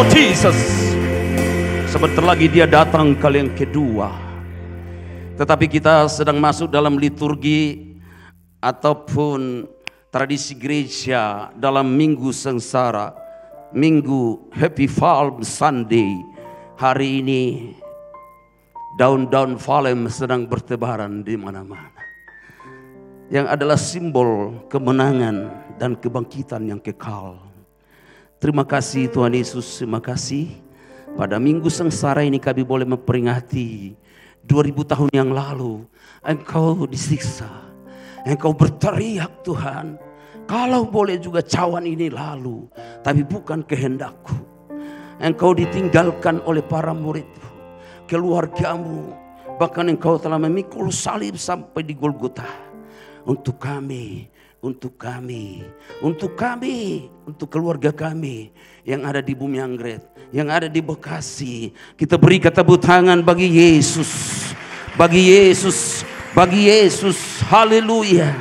of Jesus. Sebentar lagi dia datang kali yang kedua. Tetapi kita sedang masuk dalam liturgi ataupun tradisi gereja dalam minggu sengsara, minggu Happy Palm Sunday. Hari ini daun-daun palem sedang bertebaran di mana-mana, yang adalah simbol kemenangan dan kebangkitan yang kekal. Terima kasih Tuhan Yesus, terima kasih. Pada minggu sengsara ini kami boleh memperingati 2000 tahun yang lalu Engkau disiksa, Engkau berteriak, Tuhan, kalau boleh juga cawan ini lalu, tapi bukan kehendakku. Engkau ditinggalkan oleh para murid-Mu, keluargamu, bahkan Engkau telah memikul salib sampai di Golgota. Untuk kami, untuk kami, untuk kami, untuk keluarga kami yang ada di Bumi Anggrek, yang ada di Bekasi, kita berikan tepuk tangan bagi Yesus, bagi Yesus, bagi Yesus. Haleluya.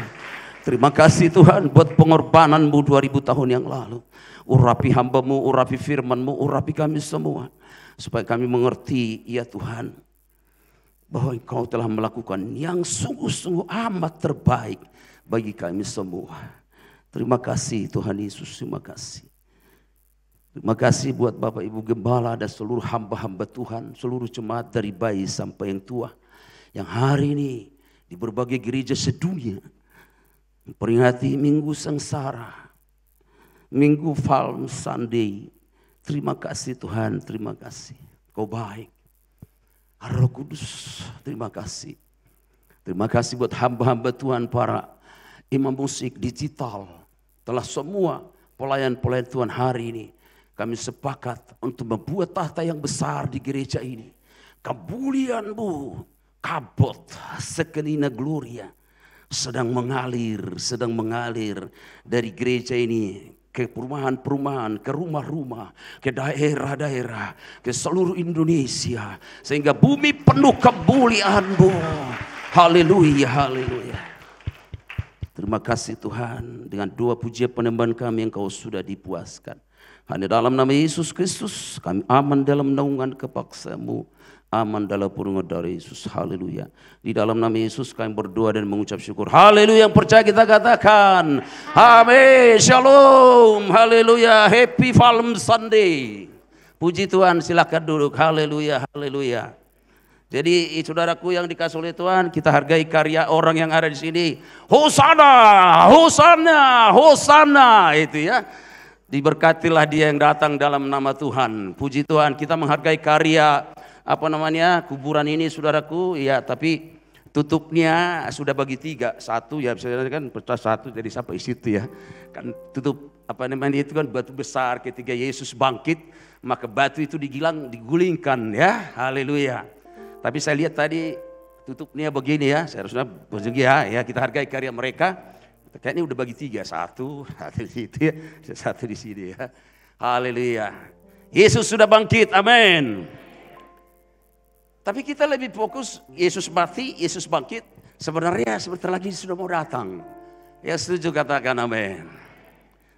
Terima kasih Tuhan buat pengorbanan-Mu 2000 tahun yang lalu. Urapi hamba-Mu, urapi firman-Mu, urapi kami semua, supaya kami mengerti, ya Tuhan, bahwa Engkau telah melakukan yang sungguh-sungguh amat terbaik bagi kami semua. Terima kasih Tuhan Yesus, terima kasih. Terima kasih buat Bapak Ibu Gembala dan seluruh hamba-hamba Tuhan, seluruh jemaat dari bayi sampai yang tua, yang hari ini di berbagai gereja sedunia memperingati Minggu Sengsara, Minggu Palm Sunday. Terima kasih Tuhan, terima kasih. Kau baik. Roh Kudus, terima kasih. Terima kasih buat hamba-hamba Tuhan, para imam musik digital, telah semua pelayan-pelayan Tuhan hari ini. Kami sepakat untuk membuat tahta yang besar di gereja ini. Kemuliaan-Mu, kabut, sekenina gloria sedang mengalir dari gereja ini ke perumahan-perumahan, ke rumah-rumah, ke daerah-daerah, ke seluruh Indonesia, sehingga bumi penuh kemuliaan-Mu. Haleluya, haleluya. Terima kasih Tuhan, dengan doa pujian penyembahan kami Engkau sudah dipuaskan. Hanya dalam nama Yesus Kristus kami aman dalam naungan kepaksa-Mu, aman dalam perlindungan dari Yesus. Haleluya. Di dalam nama Yesus kami berdoa dan mengucap syukur. Haleluya. Yang percaya kita katakan amin. Shalom. Haleluya. Happy Palm Sunday. Puji Tuhan, silakan duduk. Haleluya. Haleluya. Jadi saudaraku yang dikasih oleh Tuhan, kita hargai karya orang yang ada di sini. Hosana, Hosana, Hosana, itu ya. Diberkatilah dia yang datang dalam nama Tuhan. Puji Tuhan, kita menghargai karya kuburan ini saudaraku, ya, tapi tutupnya sudah bagi 3, satu ya bisa kan pecah satu jadi sampai situ ya. Kan tutup itu kan batu besar ketika Yesus bangkit, maka batu itu digulingkan ya. Haleluya. Tapi saya lihat tadi tutupnya begini ya, seharusnya begini ya, kita hargai karya mereka. Kayaknya udah bagi 3, satu di situ ya, satu di sini ya. Haleluya. Yesus sudah bangkit, amin. Tapi kita lebih fokus Yesus mati, Yesus bangkit. Sebenarnya sebentar lagi sudah mau datang. Ya setuju katakan amin.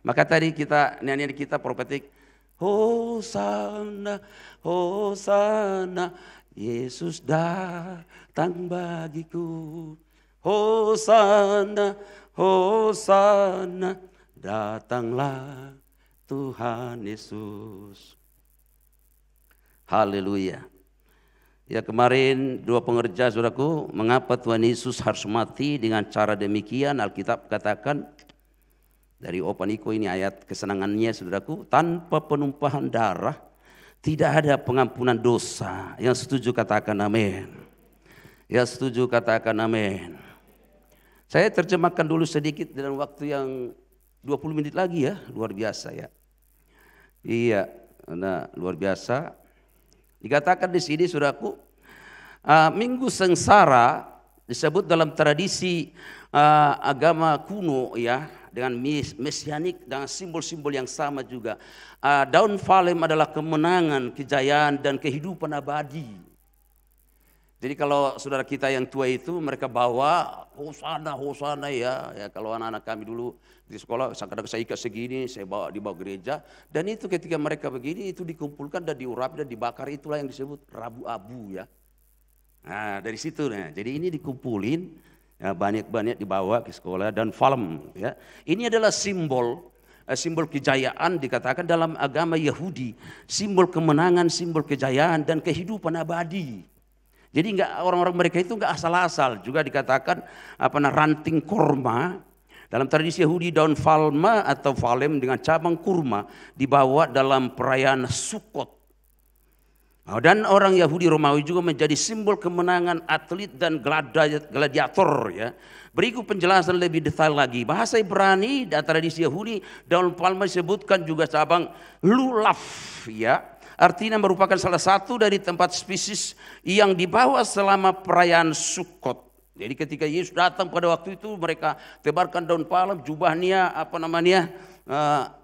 Maka tadi nyanyian kita profetik. Hosana, Hosana, Yesus datang bagiku. Hosana, Hosana, datanglah Tuhan Yesus. Haleluya. Ya kemarin 2 pengerja saudaraku, mengapa Tuhan Yesus harus mati dengan cara demikian? Alkitab katakan dari Opan Iko ini ayat kesenangannya saudaraku, tanpa penumpahan darah tidak ada pengampunan dosa. Yang setuju katakan amin. Yang setuju katakan amin. Saya terjemahkan dulu sedikit dalam waktu yang 20 menit lagi ya, luar biasa ya. Iya, nah luar biasa. Dikatakan di sini saudaraku, Minggu Sengsara disebut dalam tradisi agama kuno ya, dengan mesianik, dengan simbol-simbol yang sama juga. Daun palem adalah kemenangan, kejayaan dan kehidupan abadi. Jadi kalau saudara kita yang tua itu mereka bawa hosana, hosana ya. Ya kalau anak-anak kami dulu di sekolah kadang saya ikat segini, saya dibawa gereja. Dan itu ketika mereka begini itu dikumpulkan dan diurapi dan dibakar, itulah yang disebut Rabu Abu ya. Nah dari situ, nah, jadi ini dikumpulin, ya, banyak-banyak dibawa ke sekolah dan film ya. Ini adalah simbol kejayaan dikatakan dalam agama Yahudi. Simbol kemenangan, simbol kejayaan dan kehidupan abadi. Jadi orang-orang mereka itu enggak asal-asal. Juga dikatakan ranting korma. Dalam tradisi Yahudi daun palma atau falem dengan cabang kurma dibawa dalam perayaan Sukkot. Dan orang Yahudi Romawi juga menjadi simbol kemenangan atlet dan gladiator ya. Berikut penjelasan lebih detail lagi. Bahasa Ibrani dan tradisi Yahudi daun palma disebutkan juga cabang lulav ya. Artinya merupakan salah satu dari tempat spesies yang dibawa selama perayaan Sukkot. Jadi ketika Yesus datang pada waktu itu mereka tebarkan daun palem, jubahnya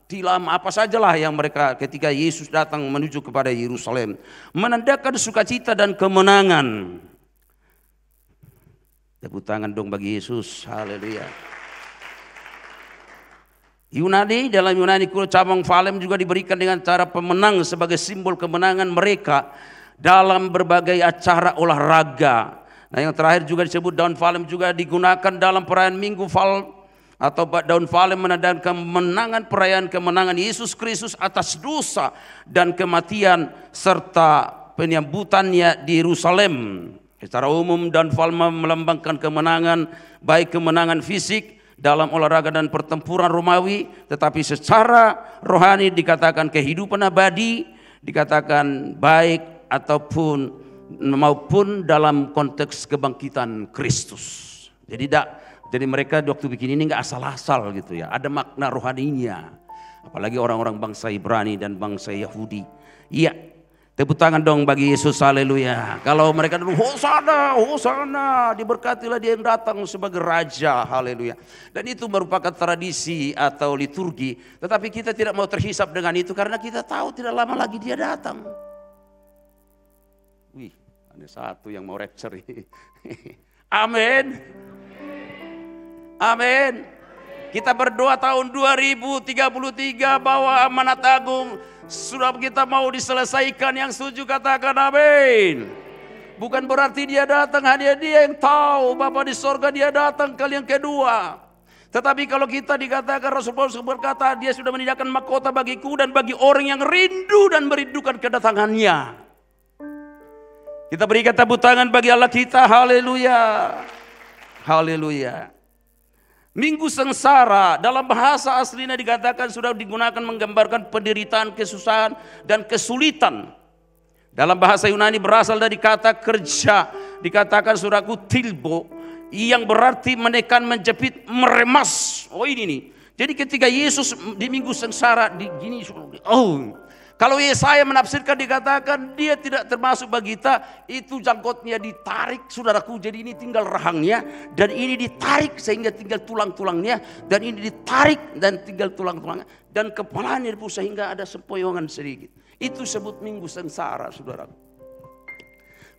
tilam apa sajalah yang mereka ketika Yesus datang menuju kepada Yerusalem. Menandakan sukacita dan kemenangan. Tepuk tangan dong bagi Yesus, haleluya. Dalam Yunani kuno cabang falem juga diberikan dengan cara pemenang sebagai simbol kemenangan mereka dalam berbagai acara olahraga. Nah yang terakhir juga disebut daun falem juga digunakan dalam perayaan Minggu Fal atau daun falem menandakan perayaan kemenangan Yesus Kristus atas dosa dan kematian serta penyambutannya di Yerusalem. Secara umum daun falem melambangkan kemenangan, baik kemenangan fisik dalam olahraga dan pertempuran Romawi, tetapi secara rohani dikatakan kehidupan abadi, dikatakan baik maupun dalam konteks kebangkitan Kristus. Jadi mereka waktu bikin ini nggak asal-asal gitu ya, ada makna rohaninya. Apalagi orang-orang bangsa Ibrani dan bangsa Yahudi. Iya. Tepuk tangan dong bagi Yesus, haleluya. Kalau mereka dulu hosana, hosana, diberkatilah dia yang datang sebagai raja, haleluya. Dan itu merupakan tradisi atau liturgi. Tetapi kita tidak mau terhisap dengan itu karena kita tahu tidak lama lagi dia datang. Wih, ada satu yang mau rapture ini. Amin. Amin. Kita berdoa tahun 2033 bahwa amanat agung sudah kita mau diselesaikan. Yang setuju katakan amin. Bukan berarti dia datang hanya dia yang tahu, Bapa di sorga dia datang kali yang kedua. Tetapi kalau kita dikatakan Rasul Paulus berkata dia sudah menyediakan mahkota bagiku dan bagi orang yang rindu dan merindukan kedatangannya. Kita berikan tepuk tangan bagi Allah kita, haleluya. Haleluya. Minggu sengsara dalam bahasa aslinya dikatakan sudah digunakan menggambarkan penderitaan, kesusahan dan kesulitan. Dalam bahasa Yunani berasal dari kata kerja, dikatakan saudaraku tilbo, yang berarti menekan, menjepit, meremas. Oh ini nih. Jadi ketika Yesus di minggu sengsara di gini, kalau Yesaya menafsirkan dikatakan dia tidak termasuk bagi kita, itu jangkotnya ditarik saudaraku, jadi ini tinggal rahangnya, dan ini ditarik sehingga tinggal tulang-tulangnya, dan ini ditarik dan tinggal tulang-tulangnya, dan kepalanya sehingga ada sempoyongan sedikit. Itu sebut minggu sengsara saudaraku.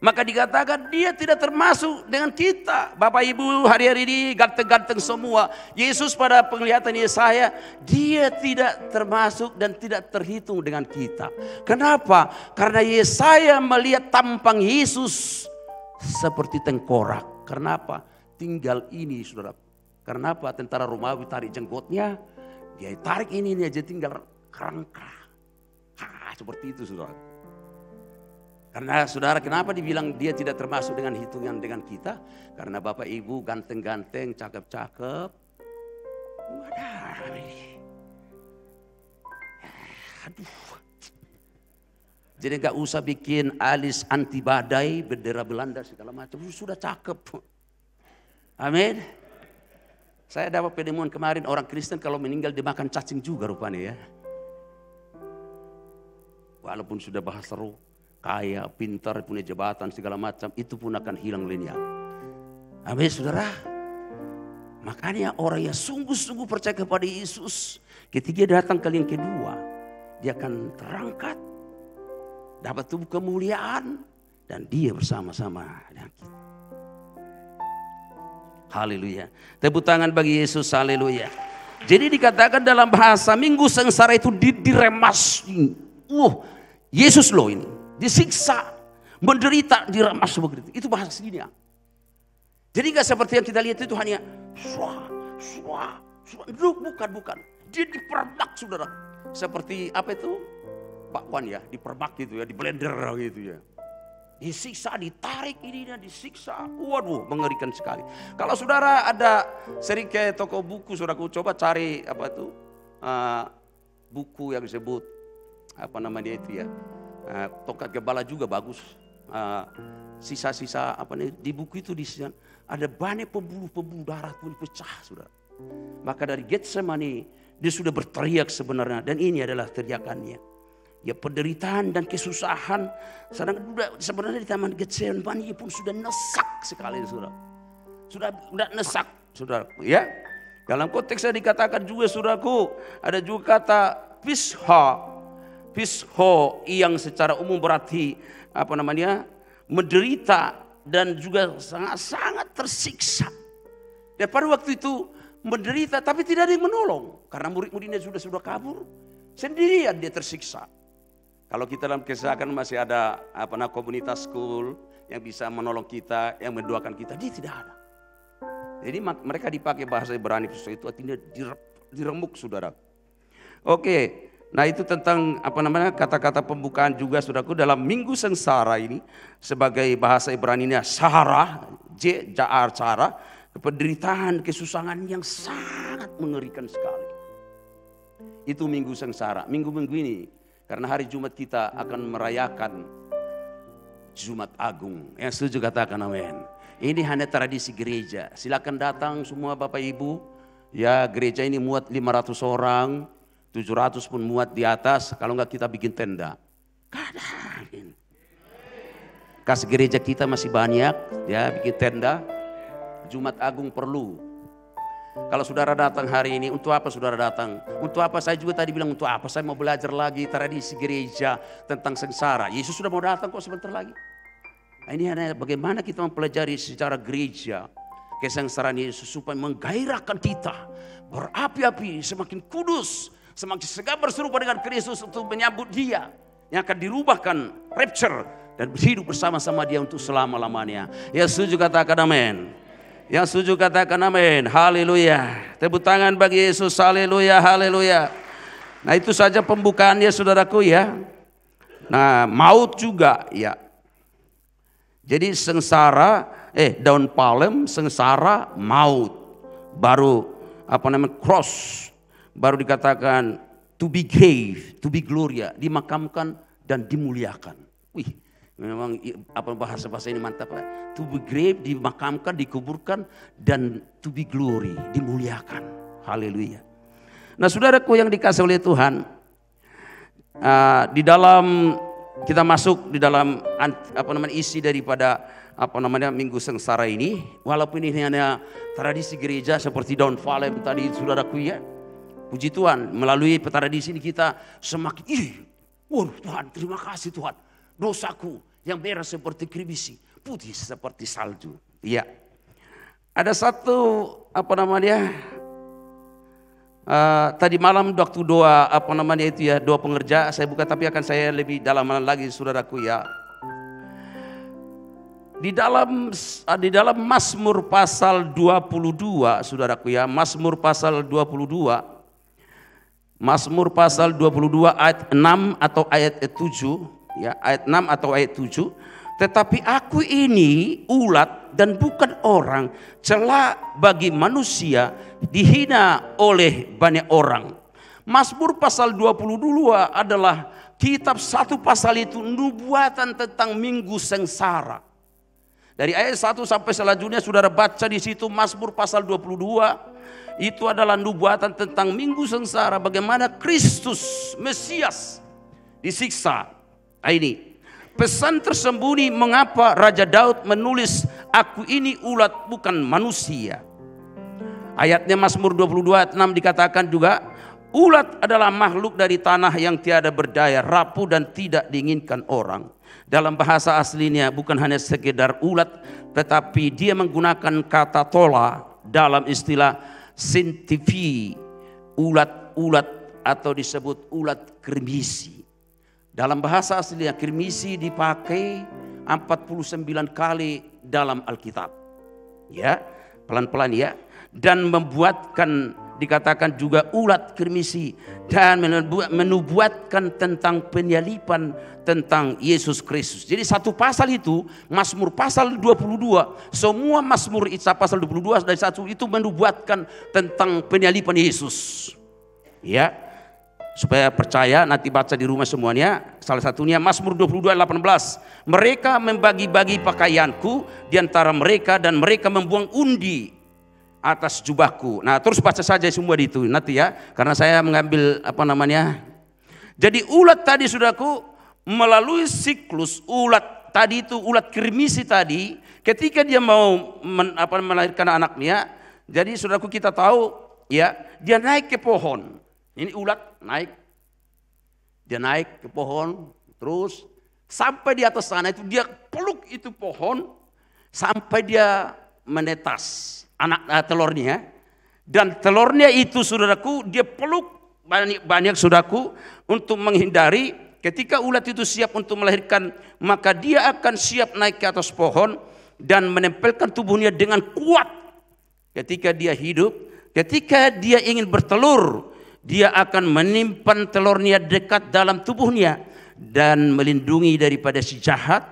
Maka dikatakan dia tidak termasuk dengan kita. Bapak Ibu hari-hari ini ganteng-ganteng semua. Yesus pada penglihatan Yesaya, dia tidak termasuk dan tidak terhitung dengan kita. Kenapa? Karena Yesaya melihat tampang Yesus seperti tengkorak. Kenapa? Tinggal ini saudara. Kenapa? Tentara Romawi tarik jenggotnya, dia tarik ini aja tinggal kerangka. Seperti itu saudara. Karena saudara kenapa dibilang dia tidak termasuk dengan hitungan dengan kita? Karena Bapak Ibu ganteng-ganteng, cakep-cakep. Aduh. Jadi gak usah bikin alis anti badai, bendera Belanda segala macam. Sudah cakep. Amin. Saya dapat penemuan kemarin orang Kristen kalau meninggal dimakan cacing juga rupanya ya. Walaupun sudah bahasa roh, kaya, pintar, punya jabatan segala macam, itu pun akan hilang lenyap. Amin saudara. Makanya orang yang sungguh-sungguh percaya kepada Yesus, ketika dia datang kali yang kedua, dia akan terangkat, dapat tubuh kemuliaan, dan Dia bersama-sama dengan kita. Haleluya. Tepuk tangan bagi Yesus, haleluya. Jadi dikatakan dalam bahasa minggu sengsara itu diremas. Yesus loh ini, disiksa, menderita, diremas begitu. Itu bahasa aslinya. Jadi gak seperti yang kita lihat itu hanya bukan. Dia dipermak, saudara. Seperti apa itu? Bakwan ya, dipermak gitu ya, di blender gitu ya. Disiksa, ditarik ininya, disiksa. Waduh, mengerikan sekali. Kalau saudara ada sering ke toko buku, saudaraku coba cari apa itu buku yang disebut apa namanya itu ya, tongkat gembala juga bagus. Sisa-sisa apa nih di buku itu di sana ada banyak pembuluh darah pun pecah, saudara. Maka dari Getsemani dia sudah berteriak sebenarnya, dan ini adalah teriakannya. Ya, penderitaan dan kesusahan. Sebenarnya di Taman Getsemani pun sudah nesak sekali, saudara. Sudah nesak, saudara. Ya, dalam konteksnya dikatakan juga, saudaraku, ada juga kata pisho yang secara umum berarti apa namanya, menderita dan juga sangat tersiksa. Dan pada waktu itu menderita, tapi tidak ada yang menolong karena murid-muridnya sudah kabur. Sendirian dia tersiksa. Kalau kita dalam kesehatan masih ada komunitas school yang bisa menolong kita, yang mendoakan kita, dia tidak ada. Jadi mereka dipakai bahasa Ibrani itu artinya diremuk, saudara. Oke, nah itu tentang kata-kata pembukaan juga, saudaraku, dalam minggu sengsara ini sebagai bahasa Ibrani-nya Sahara, Sahara, penderitaan, kesusahan yang sangat mengerikan sekali. Itu minggu sengsara, minggu-minggu ini. Karena hari Jumat kita akan merayakan Jumat Agung. Yang setuju katakan amin. Ini hanya tradisi gereja. Silakan datang semua Bapak Ibu. Ya, gereja ini muat 500 orang, 700 pun muat di atas. Kalau enggak kita bikin tenda. Kadang. Kas gereja kita masih banyak, ya, bikin tenda. Jumat Agung perlu. Kalau saudara datang hari ini, untuk apa saudara datang? Untuk apa? Saya juga tadi bilang, untuk apa? Saya mau belajar lagi tradisi gereja tentang sengsara. Yesus sudah mau datang kok sebentar lagi. Nah, ini hanya bagaimana kita mempelajari secara gereja kesengsaraan Yesus supaya menggairahkan kita berapi-api, semakin kudus, semakin segar berserupa dengan Kristus untuk menyambut Dia yang akan dirubahkan rapture dan hidup bersama-sama Dia untuk selama-lamanya. Ya, setuju katakan amin. Yang setuju katakan amin. Haleluya. Tepuk tangan bagi Yesus. Haleluya, haleluya. Nah, itu saja pembukaannya, saudaraku ya. Nah, maut juga ya. Jadi sengsara, daun palem, sengsara, maut. Baru cross. Baru dikatakan to be grave, to be gloria, dimakamkan dan dimuliakan. Wih, memang bahasa ini mantap ya. To be grave, dimakamkan, dikuburkan, dan to be glory, dimuliakan. Haleluya. Nah, saudaraku yang dikasih oleh Tuhan, di dalam kita masuk di dalam isi daripada minggu sengsara ini, walaupun ini hanya tradisi gereja seperti daun palem tadi, saudaraku ya. Puji Tuhan, melalui tradisi ini kita semakin Tuhan, terima kasih Tuhan. Dosaku yang merah seperti kribisi, putih seperti salju. Iya. Ada satu tadi malam waktu doa doa pengerja saya buka, tapi akan saya lebih dalam lagi, saudaraku ya. Di dalam Mazmur pasal 22, saudaraku ya, Mazmur pasal 22. Mazmur pasal 22 ayat 6 atau ayat 7, ya, ayat 6 atau ayat 7. Tetapi aku ini ulat dan bukan orang, cela bagi manusia, dihina oleh banyak orang. Mazmur pasal 22 adalah kitab satu pasal itu nubuatan tentang minggu sengsara. Dari ayat 1 sampai selanjutnya saudara baca di situ Mazmur pasal 22 itu adalah nubuatan tentang minggu sengsara, bagaimana Kristus Mesias disiksa. Nah, ini pesan tersembunyi mengapa Raja Daud menulis aku ini ulat bukan manusia. Ayatnya Mazmur 22 ayat 6 dikatakan juga Ulat adalah makhluk dari tanah yang tiada berdaya, rapuh dan tidak diinginkan orang. Dalam bahasa aslinya bukan hanya sekedar ulat, tetapi dia menggunakan kata tola dalam istilah scientific, ulat-ulat atau disebut ulat kirmisi. Dalam bahasa aslinya kirmisi dipakai 49 kali dalam Alkitab. Ya, pelan-pelan ya. Dan membuatkan, dikatakan juga ulat kirmisi, dan menubuatkan tentang penyalipan tentang Yesus Kristus. Jadi satu pasal itu, Mazmur pasal 22, semua Mazmur pasal 22 dari satu itu menubuatkan tentang penyalipan Yesus. Ya, supaya percaya nanti baca di rumah semuanya. Salah satunya Mazmur 22 ayat 18. Mereka membagi-bagi pakaianku di antara mereka dan mereka membuang undi atas jubahku. Nah, terus baca saja semua itu nanti ya, karena saya mengambil Jadi ulat tadi saudaraku, melalui siklus ulat tadi itu, ulat kirmisi tadi, ketika dia mau melahirkan anaknya, jadi saudaraku kita tahu ya, dia naik ke pohon. Ini ulat naik, dia naik ke pohon, terus sampai di atas sana itu dia peluk itu pohon sampai dia menetas telurnya, dan telurnya itu saudaraku dia peluk banyak saudaraku untuk menghindari ketika ulat itu siap untuk melahirkan, maka dia akan siap naik ke atas pohon dan menempelkan tubuhnya dengan kuat. Ketika dia hidup, ketika dia ingin bertelur, dia akan menyimpan telurnya dekat dalam tubuhnya dan melindungi daripada si jahat,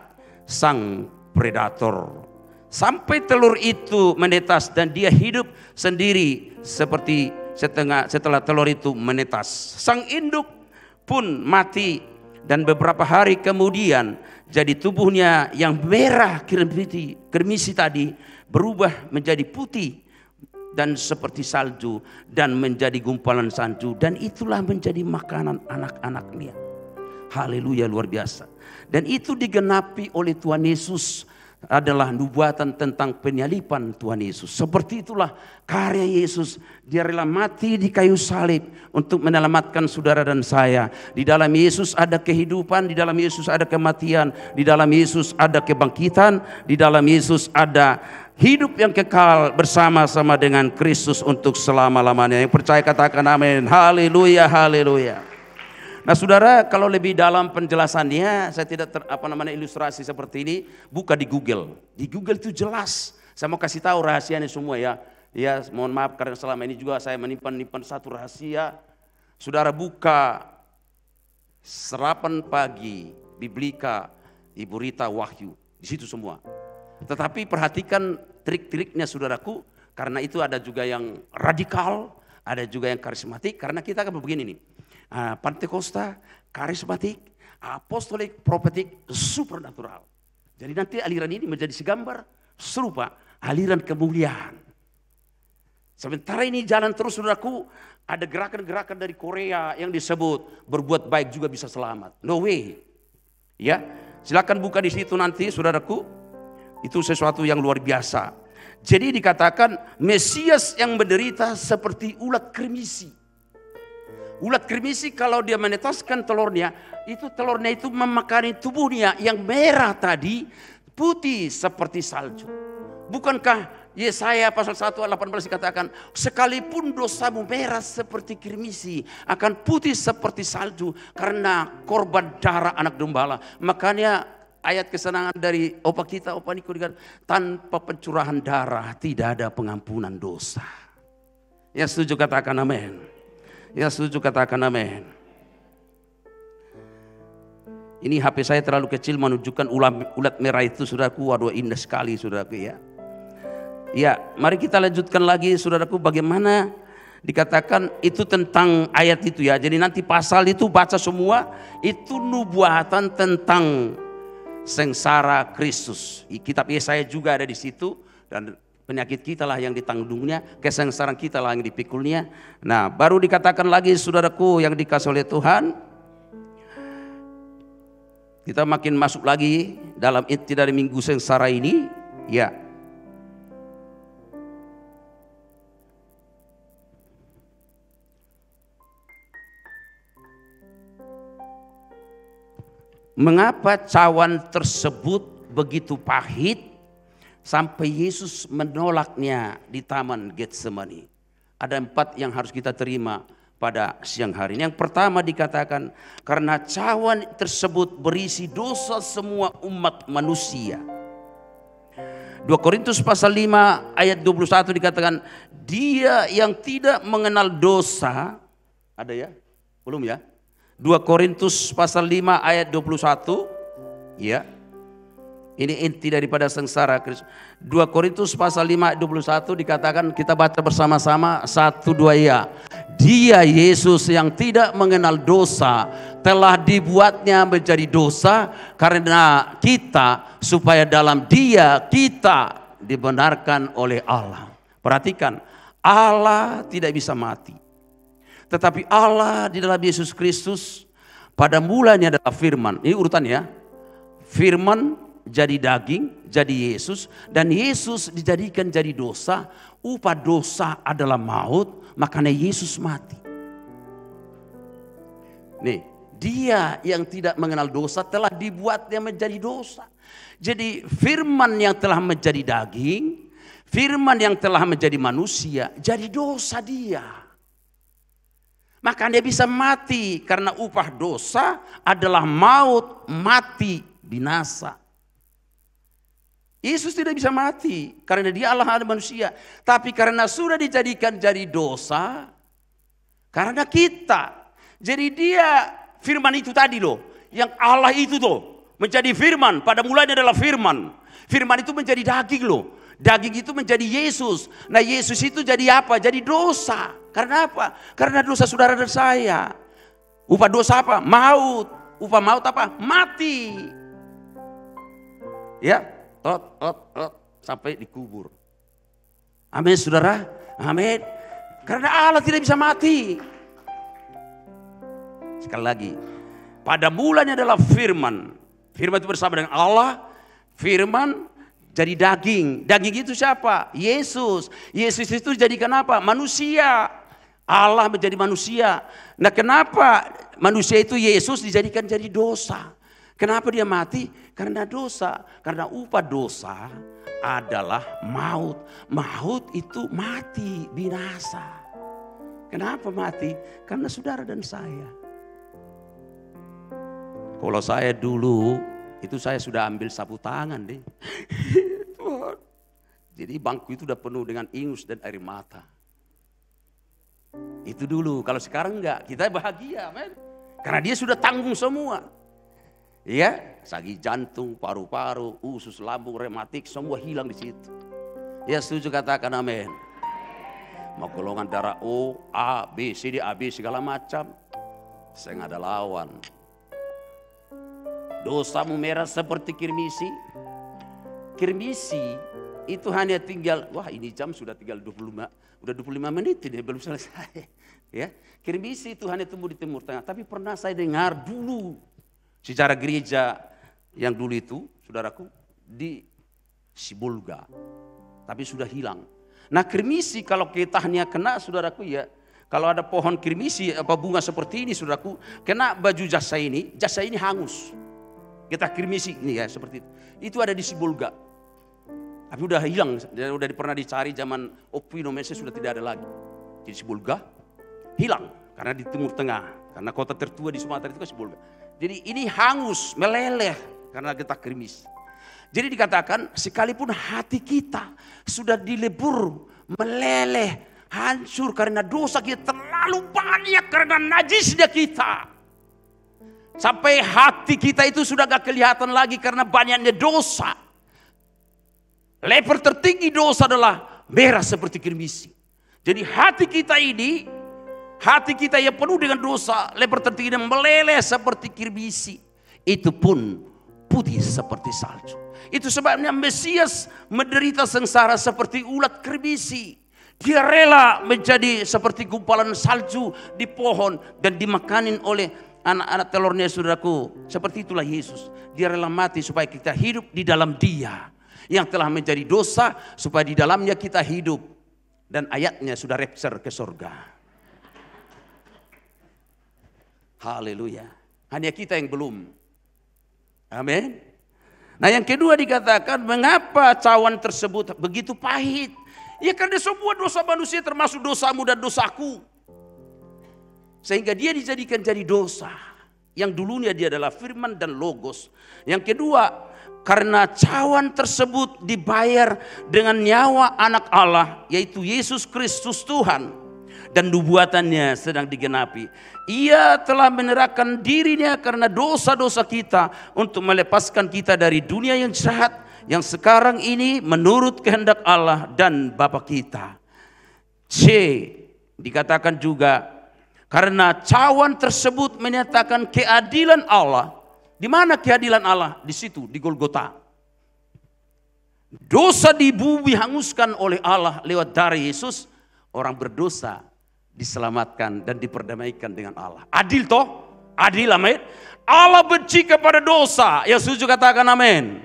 sang predator. Sampai telur itu menetas dan dia hidup sendiri seperti setelah telur itu menetas. Sang induk pun mati dan beberapa hari kemudian jadi tubuhnya yang merah kirmisi tadi berubah menjadi putih dan seperti salju dan menjadi gumpalan salju, dan itulah menjadi makanan anak-anaknya. Haleluya, luar biasa. Dan itu digenapi oleh Tuhan Yesus, adalah nubuatan tentang penyalipan Tuhan Yesus. Seperti itulah karya Yesus. Dia rela mati di kayu salib untuk menyelamatkan saudara dan saya. Di dalam Yesus ada kehidupan, di dalam Yesus ada kematian, di dalam Yesus ada kebangkitan, di dalam Yesus ada hidup yang kekal bersama-sama dengan Kristus untuk selama-lamanya. Yang percaya katakan amin. Haleluya, haleluya. Nah saudara, kalau lebih dalam penjelasannya, saya tidak ilustrasi seperti ini, buka di Google. Di Google itu jelas. Saya mau kasih tahu rahasianya semua ya. Ya, mohon maaf karena selama ini juga saya menyimpan satu rahasia. Saudara buka Serapan Pagi, Biblika, Ibu Rita, Wahyu, di situ semua. Tetapi perhatikan trik-triknya saudaraku, karena itu ada juga yang radikal, ada juga yang karismatik, karena kita akan begini nih. Pantekosta, karismatik, apostolik, profetik, supernatural. Jadi nanti aliran ini menjadi segambar serupa aliran kemuliaan. Sementara ini jalan terus saudaraku, ada gerakan-gerakan dari Korea yang disebut berbuat baik juga bisa selamat. No way. Ya, silakan buka di situ nanti saudaraku. Itu sesuatu yang luar biasa. Jadi dikatakan Mesias yang menderita seperti ulat kirmisi. Ulat kirmisi kalau dia menetaskan telurnya itu memakani tubuhnya yang merah tadi putih seperti salju. Bukankah Yesaya pasal 1 ayat 18 dikatakan, sekalipun dosamu merah seperti kirmisi akan putih seperti salju karena korban darah anak gembala. Makanya ayat kesenangan dari Opa kita, Opa Niko, tanpa pencurahan darah tidak ada pengampunan dosa. Yang setuju katakan amin. Ya setuju katakan amin. Ini HP saya terlalu kecil menunjukkan ulat merah itu saudaraku. Waduh indah sekali saudaraku ya. Ya mari kita lanjutkan lagi saudaraku, bagaimana dikatakan itu tentang ayat itu ya. Jadi nanti pasal itu baca semua, itu nubuatan tentang sengsara Kristus. Kitab Yesaya juga ada di situ, dan penyakit kita lah yang ditanggungnya, kesengsaraan kita lah yang dipikulnya. Nah baru dikatakan lagi saudaraku yang dikasih oleh Tuhan, kita makin masuk lagi dalam inti dari minggu sengsara ini. Ya, Mengapa cawan tersebut begitu pahit sampai Yesus menolaknya di Taman Getsemani? Ada 4 yang harus kita terima pada siang hari ini. Yang pertama dikatakan karena cawan tersebut berisi dosa semua umat manusia. 2 Korintus pasal 5 ayat 21 dikatakan dia yang tidak mengenal dosa, ada ya? Belum ya? 2 Korintus pasal 5 ayat 21, ya. Ini inti daripada sengsara Kristus. 2 Korintus pasal 5 ayat 21 dikatakan, kita baca bersama-sama 1, 2 ya. Dia Yesus yang tidak mengenal dosa telah dibuatnya menjadi dosa karena kita, supaya dalam dia kita dibenarkan oleh Allah. Perhatikan, Allah tidak bisa mati. Tetapi Allah di dalam Yesus Kristus pada mulanya adalah firman. Ini urutannya. Firman jadi daging, jadi Yesus. Dan Yesus dijadikan jadi dosa. Upah dosa adalah maut. Makanya Yesus mati. Nih, dia yang tidak mengenal dosa telah dibuatnya menjadi dosa. Jadi firman yang telah menjadi daging, firman yang telah menjadi manusia, jadi dosa dia. Maka dia bisa mati karena upah dosa adalah maut, mati, binasa. Yesus tidak bisa mati karena dia Allah dan manusia. Tapi karena sudah dijadikan jadi dosa, karena kita. Jadi dia firman itu tadi loh, yang Allah itu tuh menjadi firman, pada mulanya adalah firman. Firman itu menjadi daging loh. Daging itu menjadi Yesus. Nah Yesus itu jadi apa? Jadi dosa. Karena apa? Karena dosa saudara dan saya. Upah dosa apa? Maut. Upah maut apa? Mati. Ya, sampai dikubur. Amin saudara. Amin. Karena Allah tidak bisa mati. Sekali lagi. Pada mulanya adalah firman. Firman itu bersama dengan Allah. Firman jadi daging. Daging itu siapa? Yesus. Yesus itu dijadikan apa? Manusia. Allah menjadi manusia. Nah kenapa manusia itu Yesus dijadikan jadi dosa? Kenapa dia mati? Karena dosa. Karena upah dosa adalah maut. Maut itu mati, binasa. Kenapa mati? Karena saudara dan saya. Kalau saya dulu, itu saya sudah ambil sapu tangan deh. Jadi bangku itu udah penuh dengan ingus dan air mata. Itu dulu, kalau sekarang enggak, kita bahagia men. Karena dia sudah tanggung semua. Ya, sagi jantung, paru-paru, usus, lambung, rematik, semua hilang di situ. Ya setuju katakan amin. Mau golongan darah O, A, B, C, D, A, B segala macam. Saya nggak ada lawan. Dosamu merah seperti kirmisi. Kirmisi itu hanya tinggal, wah ini jam sudah tinggal 25, udah 25 menit ini belum selesai. Ya, kirmisi itu hanya tumbuh di Timur Tengah. Tapi pernah saya dengar dulu sejarah gereja yang dulu itu, saudaraku, di Sibolga. Tapi sudah hilang. Nah kirmisi kalau getahnya kena, saudaraku ya, kalau ada pohon kirmisi apa bunga seperti ini, saudaraku, kena baju jasa ini hangus. Getah kirmisi ini ya seperti itu. Itu ada di Sibolga. Tapi udah hilang, udah pernah dicari zaman Opino Mese sudah tidak ada lagi. Di Sibolga hilang karena di Timur Tengah, karena kota tertua di Sumatera itu kan Sibolga. Jadi ini hangus, meleleh karena getah kirmisi. Jadi dikatakan sekalipun hati kita sudah dilebur, meleleh, hancur karena dosa kita terlalu banyak karena najisnya kita. Sampai hati kita itu sudah gak kelihatan lagi karena banyaknya dosa. Level tertinggi dosa adalah merah seperti kirmisi. Jadi hati kita ini, hati kita yang penuh dengan dosa, level tertinggi yang meleleh seperti kirmisi. Itu pun putih seperti salju. Itu sebabnya Mesias menderita sengsara seperti ulat kirmisi. Dia rela menjadi seperti gumpalan salju di pohon dan dimakanin oleh anak-anak telurnya, saudaraku. Seperti itulah Yesus. Dia rela mati supaya kita hidup di dalam Dia yang telah menjadi dosa, supaya di dalamnya kita hidup. Dan ayatnya sudah rapture ke surga. Haleluya. Hanya kita yang belum. Amin. Nah yang kedua dikatakan, mengapa cawan tersebut begitu pahit? Ya karena semua dosa manusia termasuk dosamu dan dosaku. Sehingga dia dijadikan jadi dosa. Yang dulunya dia adalah firman dan logos. Yang kedua, karena cawan tersebut dibayar dengan nyawa anak Allah, yaitu Yesus Kristus Tuhan. Dan nubuatannya sedang digenapi. Ia telah menyerahkan dirinya karena dosa-dosa kita untuk melepaskan kita dari dunia yang jahat yang sekarang ini menurut kehendak Allah dan Bapa kita. C. Dikatakan juga karena cawan tersebut menyatakan keadilan Allah. Di mana keadilan Allah? Di situ, di Golgota. Dosa di bumi hanguskan oleh Allah lewat darah Yesus. Orang berdosa diselamatkan dan diperdamaikan dengan Allah. Adil toh? Adil, amin. Allah benci kepada dosa. Yang setuju katakan amin.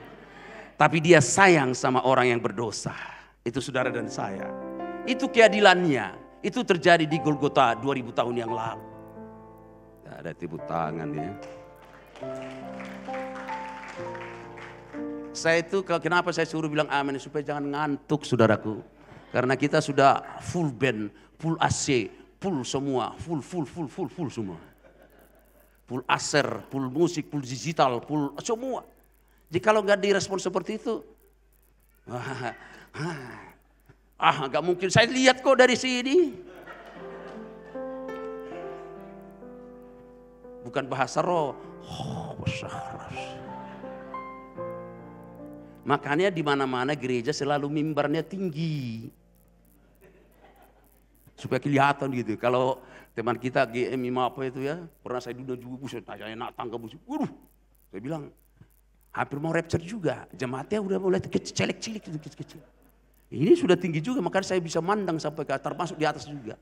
Tapi dia sayang sama orang yang berdosa. Itu saudara dan saya. Itu keadilannya. Itu terjadi di Golgota 2000 tahun yang lalu. Ada tepuk tangan ya. Saya itu kenapa saya suruh bilang amin supaya jangan ngantuk saudaraku. Karena kita sudah full band, full AC, full semua, full semua. Full aser, full musik, full digital, full semua. Jadi kalau nggak direspon seperti itu, nggak mungkin. Saya lihat kok dari sini. Bukan bahasa roh. Makanya di mana-mana gereja selalu mimbarnya tinggi. Supaya kelihatan gitu. Kalau teman kita GM apa itu ya, pernah saya duduk juga, buset, saya nak tangga buset. Saya bilang, hampir mau rapture juga. Jemaatnya udah mulai cilik-cilik kecil. Ini sudah tinggi juga, makanya saya bisa mandang sampai ke atas, termasuk di atas juga.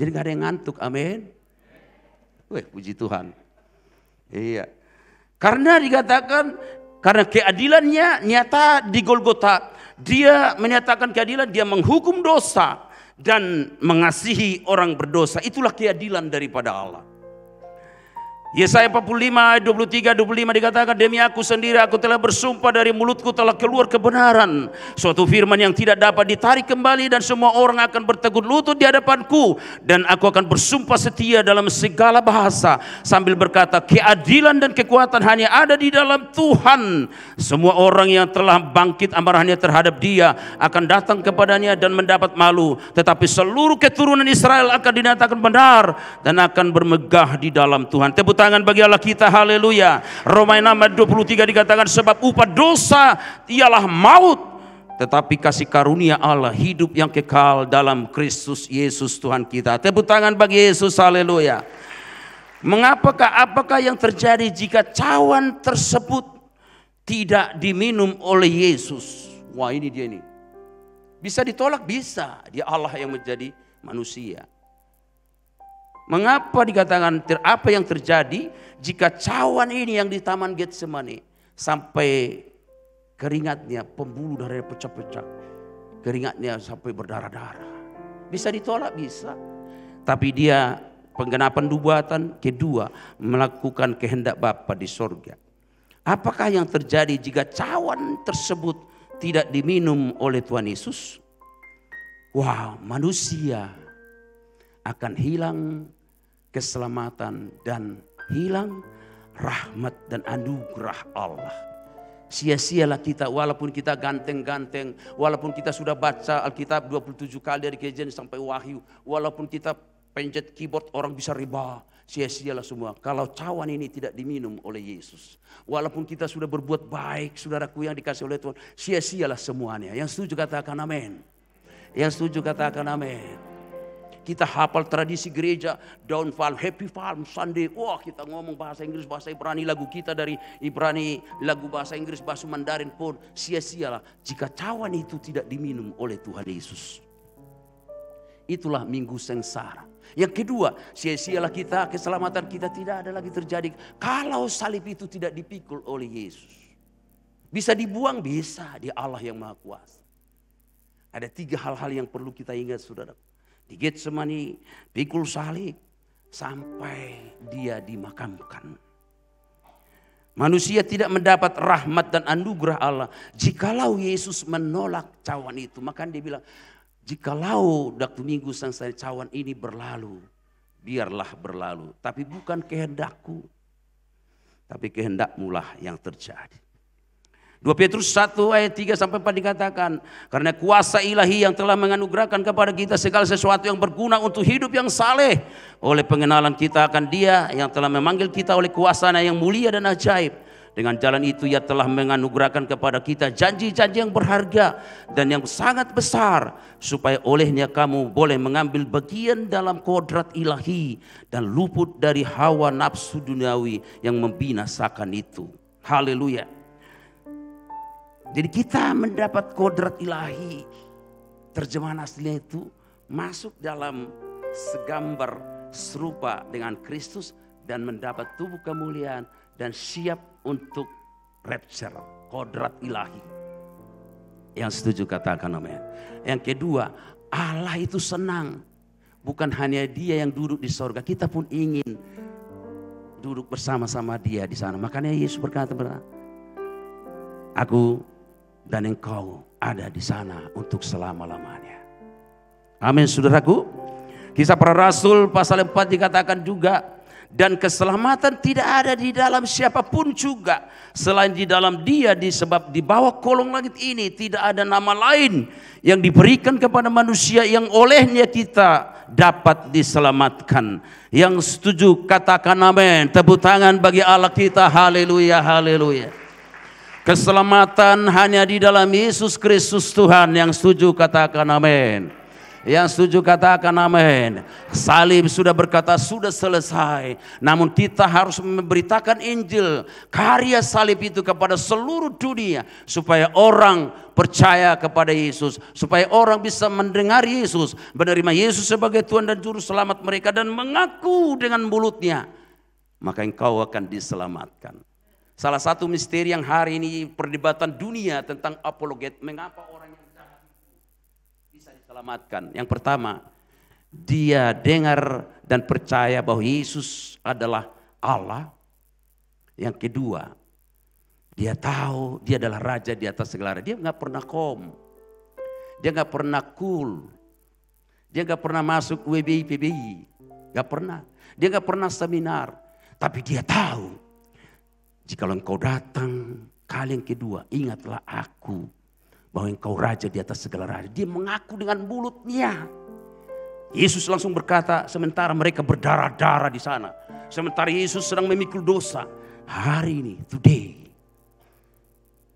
Jadi gak ada yang ngantuk, amin. Weh, puji Tuhan. Iya. Karena dikatakan, karena keadilannya nyata di Golgota, dia menyatakan keadilan, dia menghukum dosa dan mengasihi orang berdosa. Itulah keadilan daripada Allah. Yesaya 45 ayat 23-25 dikatakan, demi aku sendiri aku telah bersumpah, dari mulutku telah keluar kebenaran, suatu firman yang tidak dapat ditarik kembali, dan semua orang akan bertegur lutut di hadapanku, dan aku akan bersumpah setia dalam segala bahasa, sambil berkata, keadilan dan kekuatan hanya ada di dalam Tuhan. Semua orang yang telah bangkit amarahnya terhadap dia akan datang kepadanya dan mendapat malu, tetapi seluruh keturunan Israel akan dinyatakan benar dan akan bermegah di dalam Tuhan. Tepuk tangan bagi Allah kita, haleluya. Roma 6 ayat 23 dikatakan, sebab upah dosa ialah maut, tetapi kasih karunia Allah hidup yang kekal dalam Kristus Yesus Tuhan kita. Tepuk tangan bagi Yesus, haleluya. Apakah yang terjadi jika cawan tersebut tidak diminum oleh Yesus? Wah, ini dia ini. Bisa ditolak? Bisa. Dia Allah yang menjadi manusia. Mengapa dikatakan apa yang terjadi jika cawan ini yang di Taman Getsemani sampai keringatnya, pembuluh darahnya pecah-pecah, keringatnya sampai berdarah-darah. Bisa ditolak? Bisa. Tapi dia penggenapan nubuatan kedua, melakukan kehendak Bapa di sorga. Apakah yang terjadi jika cawan tersebut tidak diminum oleh Tuhan Yesus? Wah, manusia akan hilang keselamatan dan hilang rahmat dan anugerah Allah. Sia-sialah kita, walaupun kita ganteng-ganteng, walaupun kita sudah baca Alkitab 27 kali dari Kejadian sampai Wahyu, walaupun kita pencet keyboard orang bisa riba, sia-sialah semua kalau cawan ini tidak diminum oleh Yesus. Walaupun kita sudah berbuat baik, saudaraku yang dikasih oleh Tuhan, sia-sialah semuanya. Yang setuju katakan amin. Yang setuju katakan amin. Kita hafal tradisi gereja, Dawn Palm, Happy Palm Sunday. Wah, kita ngomong bahasa Inggris, bahasa Ibrani, lagu kita dari Ibrani, lagu bahasa Inggris, bahasa Mandarin pun. Sia-sialah jika cawan itu tidak diminum oleh Tuhan Yesus. Itulah minggu sengsara. Yang kedua, sia-sialah kita, keselamatan kita tidak ada lagi terjadi kalau salib itu tidak dipikul oleh Yesus. Bisa dibuang? Bisa. Dia Allah yang Maha Kuasa. Ada 3 hal-hal yang perlu kita ingat, saudara. Di Getsemani, pikul salib sampai dia dimakamkan. Manusia tidak mendapat rahmat dan anugerah Allah jikalau Yesus menolak cawan itu. Maka dia bilang, jikalau waktu minggu selesai cawan ini berlalu, biarlah berlalu. Tapi bukan kehendakku, tapi kehendakmu lah yang terjadi. 2 Petrus 1 ayat 3-4 dikatakan, karena kuasa ilahi yang telah menganugerahkan kepada kita segala sesuatu yang berguna untuk hidup yang saleh, oleh pengenalan kita akan Dia yang telah memanggil kita oleh kuasa-Nya yang mulia dan ajaib. Dengan jalan itu Ia telah menganugerahkan kepada kita janji-janji yang berharga dan yang sangat besar, supaya olehnya kamu boleh mengambil bagian dalam kodrat ilahi dan luput dari hawa nafsu duniawi yang membinasakan itu. Haleluya. Jadi kita mendapat kodrat ilahi. Terjemahan aslinya itu masuk dalam segambar serupa dengan Kristus dan mendapat tubuh kemuliaan dan siap untuk rapture, kodrat ilahi. Yang setuju katakan amin. Yang kedua, Allah itu senang. Bukan hanya Dia yang duduk di sorga, kita pun ingin duduk bersama-sama Dia di sana. Makanya Yesus berkata, aku dan engkau ada di sana untuk selama-lamanya. Amin, saudaraku. Kisah para Rasul pasal 4 dikatakan juga, dan keselamatan tidak ada di dalam siapapun juga selain di dalam Dia, disebab di bawah kolong langit ini tidak ada nama lain yang diberikan kepada manusia yang olehnya kita dapat diselamatkan. Yang setuju katakan amin. Tepuk tangan bagi Allah kita. Haleluya, haleluya. Keselamatan hanya di dalam Yesus Kristus Tuhan. Yang setuju katakan amin. Yang setuju katakan amin. Salib sudah berkata sudah selesai. Namun kita harus memberitakan Injil, karya salib itu kepada seluruh dunia, supaya orang percaya kepada Yesus, supaya orang bisa mendengar Yesus, menerima Yesus sebagai Tuhan dan Juru Selamat mereka, dan mengaku dengan mulutnya, maka engkau akan diselamatkan. Salah satu misteri yang hari ini perdebatan dunia tentang apologet, mengapa orang yang jahat bisa diselamatkan. Yang pertama, dia dengar dan percaya bahwa Yesus adalah Allah. Yang kedua, dia tahu dia adalah raja di atas segala. Dia nggak pernah dia nggak pernah cool, dia nggak pernah masuk WBI, nggak pernah. Dia nggak pernah seminar, tapi dia tahu. Jikalau engkau datang kali yang kedua, ingatlah aku, bahwa engkau raja di atas segala raja. Dia mengaku dengan mulutnya. Yesus langsung berkata, sementara mereka berdarah-darah di sana, sementara Yesus sedang memikul dosa, hari ini, today,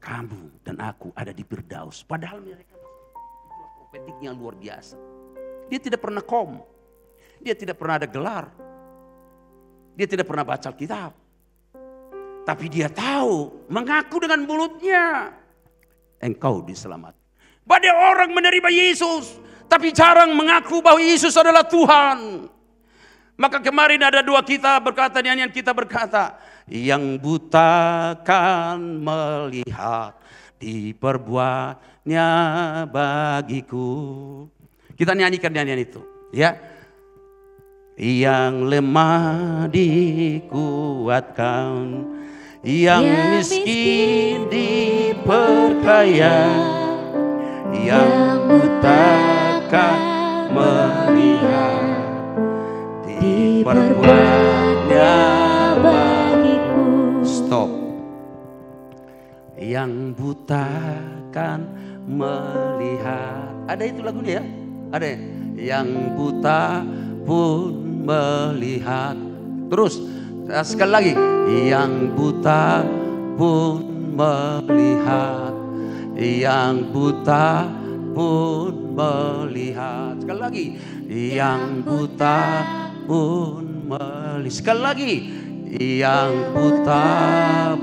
kamu dan aku ada di Firdaus. Padahal mereka profetik yang luar biasa. Dia tidak pernah dia tidak pernah ada gelar, dia tidak pernah baca Alkitab. Tapi dia tahu, mengaku dengan mulutnya, engkau diselamatkan. Banyak orang menerima Yesus, tapi jarang mengaku bahwa Yesus adalah Tuhan. Maka kemarin ada nyanyian kita berkata, yang buta kan melihat, diperbuatnya bagiku. Kita nyanyikan nyanyian itu, ya. Yang lemah dikuatkan, yang miskin diperkaya, yang buta kan melihat, diperbuatnya bagiku. Stop. Yang buta kan melihat. Ada itu lagunya ya? Ada ya? Yang buta pun melihat. Terus sekali lagi, yang buta pun melihat, yang buta pun melihat. Sekali lagi, yang buta pun melihat. Sekali lagi, yang buta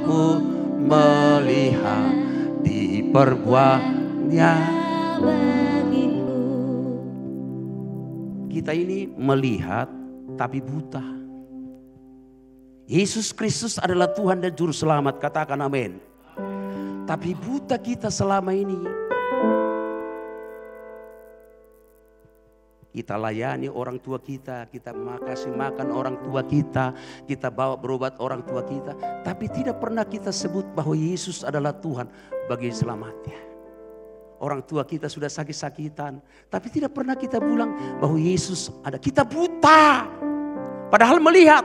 pun melihat, diperbuatnya bagiku. Kita ini melihat tapi buta. Yesus Kristus adalah Tuhan dan Juru Selamat, katakan amin. Tapi buta kita selama ini. Kita layani orang tua kita kasih makan orang tua kita bawa berobat orang tua kita. Tapi tidak pernah kita sebut bahwa Yesus adalah Tuhan bagi selamatnya. Orang tua kita sudah sakit-sakitan, tapi tidak pernah kita bilang bahwa Yesus ada. Kita buta, padahal melihat.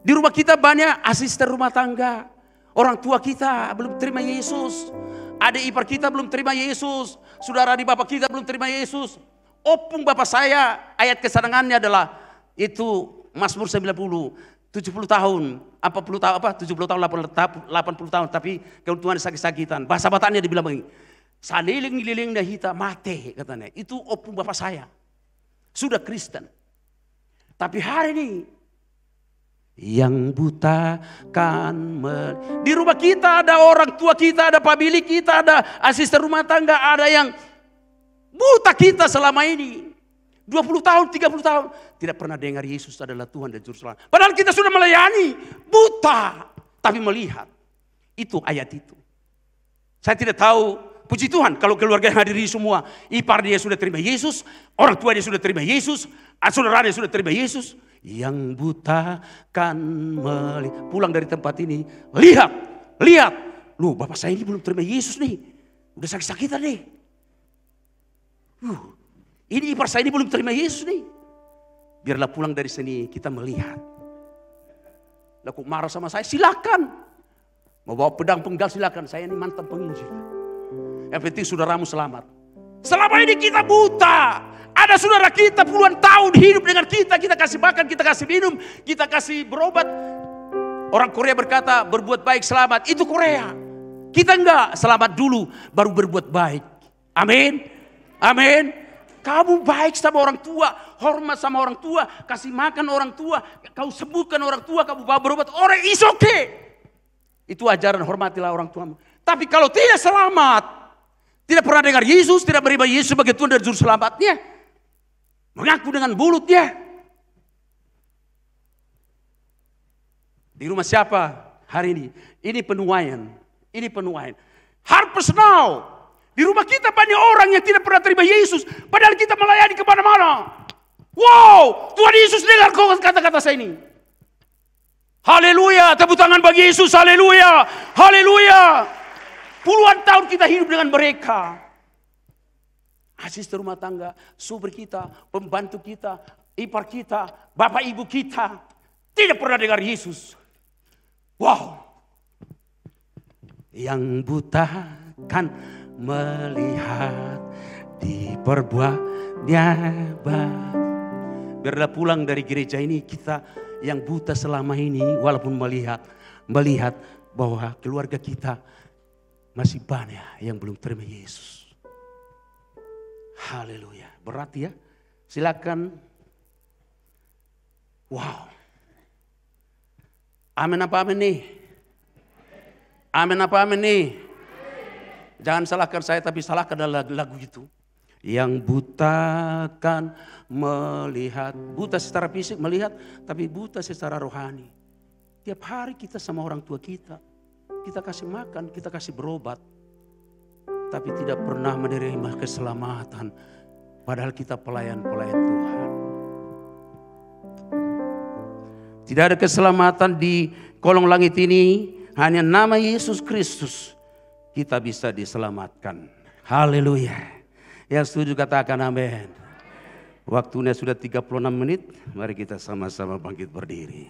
Di rumah kita banyak asisten rumah tangga. Orang tua kita belum terima Yesus. Adik ipar kita belum terima Yesus. Saudara di bapak kita belum terima Yesus. Opung bapak saya, ayat kesenangannya adalah itu Mazmur 90, 70 tahun, 40 tahun, 70 tahun, 80 tahun, tapi kalau Tuhan sakit-sakitan. Bahasa Bataknya dibilang begini, saliling-liling dah hita mate katanya. Itu opung bapak saya. Sudah Kristen. Tapi hari ini yang buta kan di rumah kita ada orang tua kita, ada pemilik kita, ada asisten rumah tangga, ada yang buta kita selama ini. 20 tahun, 30 tahun. Tidak pernah dengar Yesus adalah Tuhan dan Juru Selamat. Padahal kita sudah melayani. Buta. Tapi melihat. Itu ayat itu. Saya tidak tahu. Puji Tuhan kalau keluarga yang hadiri semua. Ipar dia sudah terima Yesus. Orang tua dia sudah terima Yesus. Saudara dia sudah terima Yesus. Yang buta kan melihat. Pulang dari tempat ini. Lihat. Lihat. Loh bapak saya ini belum terima Yesus nih. Udah sakit-sakitan nih. Ini ipar saya ini belum terima Yesus nih. Biarlah pulang dari sini kita melihat. Lalu marah sama saya, silakan. Mau bawa pedang penggal silakan. Saya ini mantan penginjil. Yang penting saudaramu selamat. Selama ini kita buta. Ada saudara kita puluhan tahun hidup dengan kita. Kita kasih makan, kita kasih minum, kita kasih berobat. Orang Korea berkata berbuat baik selamat. Itu Korea. Kita enggak, selamat dulu baru berbuat baik. Amin. Amin. Kamu baik sama orang tua, hormat sama orang tua, kasih makan orang tua, kau sembuhkan orang tua, kamu bawa berobat orang, is okay. Itu ajaran, hormatilah orang tuamu. Tapi kalau tidak selamat, tidak pernah dengar Yesus, tidak menerima Yesus sebagai Tuhan dan Juru Selamatnya, mengaku dengan mulutnya. Di rumah siapa hari ini? Ini penuaian. Ini penuaian. Harvest now. Di rumah kita banyak orang yang tidak pernah terima Yesus. Padahal kita melayani kemana-mana. Wow, Tuhan Yesus dengar kata-kata saya ini. Haleluya, tepuk tangan bagi Yesus, haleluya. Haleluya. Puluhan tahun kita hidup dengan mereka. Asisten rumah tangga, supir kita, pembantu kita, ipar kita, bapak ibu kita. Tidak pernah dengar Yesus. Wow. Yang buta kan melihat diperbuatnya baik. Biarlah pulang dari gereja ini kita yang buta selama ini walaupun melihat bahwa keluarga kita masih banyak yang belum terima Yesus. Haleluya. Berat ya? Silakan. Wow. Amin apa amin nih? Amin apa amin nih? Jangan salahkan saya tapi salahkan lagu itu. Yang buta kan melihat. Buta secara fisik melihat tapi buta secara rohani. Tiap hari kita sama orang tua kita. Kita kasih makan, kita kasih berobat. Tapi tidak pernah menerima keselamatan. Padahal kita pelayan-pelayan Tuhan. Tidak ada keselamatan di kolong langit ini. Hanya nama Yesus Kristus. Kita bisa diselamatkan. Haleluya. Yang setuju katakan amin. Waktunya sudah 36 menit. Mari kita sama-sama bangkit berdiri.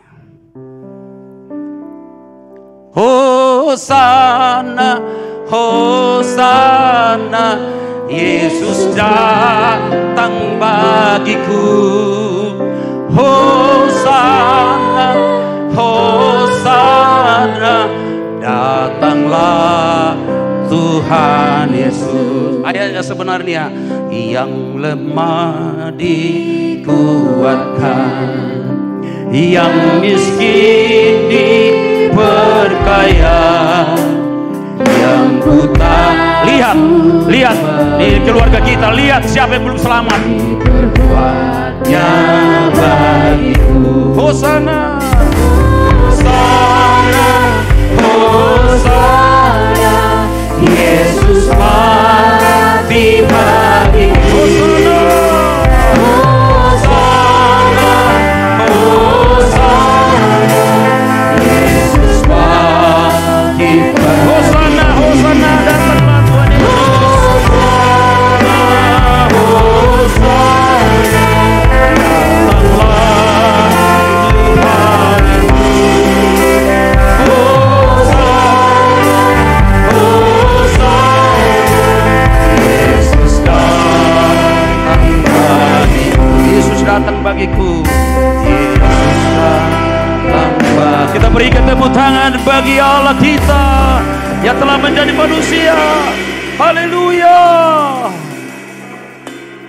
Hosana, Hosana, Yesus datang bagiku. Hosana, Hosana, datanglah Tuhan Yesus. Ayatnya sebenarnya, yang lemah dikuatkan, yang miskin diperkaya, yang buta. Lihat di keluarga kita, lihat siapa yang belum selamat. Berbuatnya bagiku. Hosana, Hosana, Hosana, Yesus mati bagiku. kemuliaan bagi Allah kita yang telah menjadi manusia. Haleluya.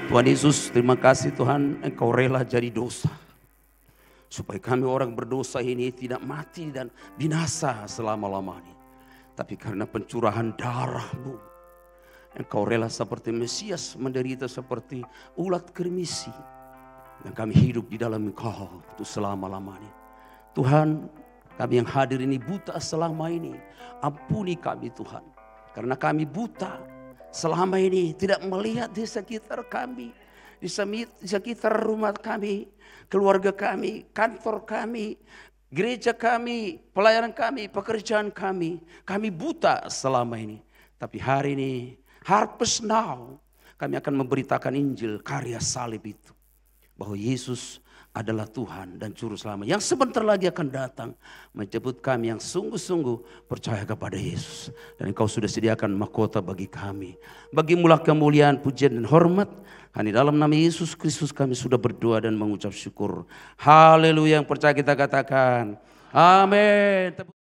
Tuhan Yesus, terima kasih Tuhan, Engkau rela jadi dosa. Supaya kami orang berdosa ini tidak mati dan binasa selama-lamanya. Tapi karena pencurahan darah-Mu, Engkau rela seperti Mesias menderita seperti ulat kermisi. Dan kami hidup di dalam Engkau itu selama-lamanya. Tuhan, kami yang hadir ini buta selama ini. Ampuni kami Tuhan. Karena kami buta. Selama ini tidak melihat di sekitar kami, di sekitar rumah kami, keluarga kami, kantor kami, gereja kami, pelayanan kami, pekerjaan kami. Kami buta selama ini. Tapi hari ini, Harvest Now, kami akan memberitakan Injil karya salib itu. Bahwa Yesus adalah Tuhan dan Juru Selamat yang sebentar lagi akan datang menjemput kami yang sungguh-sungguh percaya kepada Yesus. Dan Engkau sudah sediakan mahkota bagi kami. Bagimulah kemuliaan, pujian dan hormat. Hanya dalam nama Yesus Kristus kami sudah berdoa dan mengucap syukur. Haleluya, yang percaya kita katakan amin.